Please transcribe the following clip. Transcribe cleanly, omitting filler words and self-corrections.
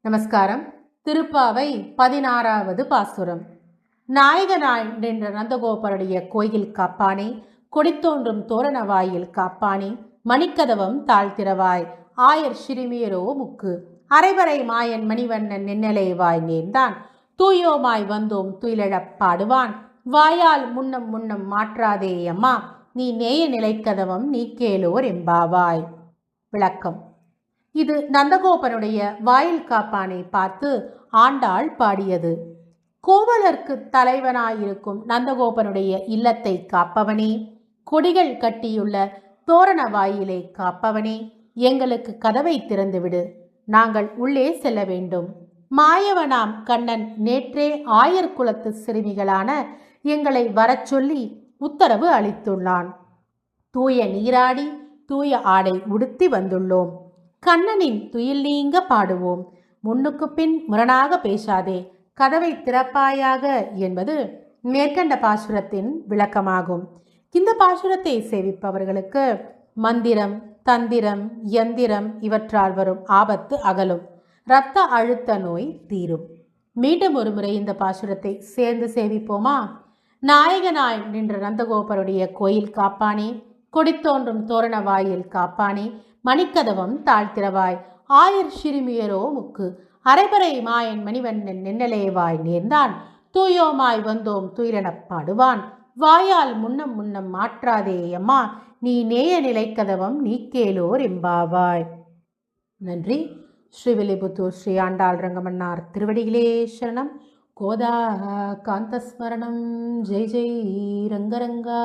நமஸ்காரம். திருப்பாவை 16வது பாசுரம். நாயகனாய் நின்ற நந்தகோபருடைய கோயில் காப்பானே, கொடித்தோன்றும் தோரண வாயில் காப்பானே, மணிக்கதவம் தாழ்த்திரவாய் ஆயர் சிறுமியரோ முக்கு, அரைவரை மாயன் மணிவண்ணன் நின்னலைவாய் நேர்ந்தான், தூயோமாய் வந்தோம் துயிலழப் பாடுவான், வாயால் முன்னம் முன்னம் மாற்றாதே அம்மா, நீ நேய நிலைக்கதவம் நீ கேளோர் எம்பாவாய். விளக்கம். இது நந்தகோபனுடைய வாயில் காப்பானை பார்த்து ஆண்டாள் பாடியது. கோவலர்க்கு தலைவனாயிருக்கும் நந்தகோபனுடைய இல்லத்தை காப்பவனே, கொடிகள் கட்டியுள்ள தோரண வாயிலை காப்பவனே, எங்களுக்கு கதவை திறந்துவிடு, நாங்கள் உள்ளே செல்ல வேண்டும். மாயவனாம் கண்ணன் நேற்றே ஆயர் குலத்து சிறுமிகளான எங்களை வரச் சொல்லி உத்தரவு அளித்துள்ளான். தூய நீராடி தூய ஆடை உடுத்தி வந்துள்ளோம். கண்ணனின் துயில் நீங்க பாடுவோம். முன்னுக்கு பின் முரணாக பேசாதே, கதவை திறப்பாயாக என்பது மேற்கண்ட பாசுரத்தின் விளக்கமாகும். இந்த பாசுரத்தை சேவிப்பவர்களுக்கு மந்திரம், தந்திரம், யந்திரம் இவற்றால் வரும் ஆபத்து அகலும், இரத்த அழுத்த நோய் தீரும். மீண்டும் ஒரு முறை இந்த பாசுரத்தை சேர்ந்து சேவிப்போமா? நாயகனாய் நின்ற நந்தகோபருடைய கோயில் காப்பானே, கொடித்தோன்றும் தோரண வாயில் காப்பானே, மணிக்கதவம் தாழ்த்திரவாய் ஆயர் சிறுமியரோ முக்கு, அரைபறை மாயன் மணிவண்ணன் நின்னலேவாய் நேர்ந்தான், தூயோமாய் வந்தோம் துயிலெனப் பாடுவான், வாயால் முன்னம் முன்னம் மாற்றாதே அம்மா, நீ நேய நிலைக்கதவம் நீ கேளோர் எம்பாவாய். நன்றி. ஸ்ரீவில்லிபுத்தூர் ஸ்ரீ ஆண்டாள் ரங்கமன்னார் திருவடிகளே சரணம். கோதா காந்தஸ்மரணம். ஜெய் ஜெய் ரங்கரங்கா.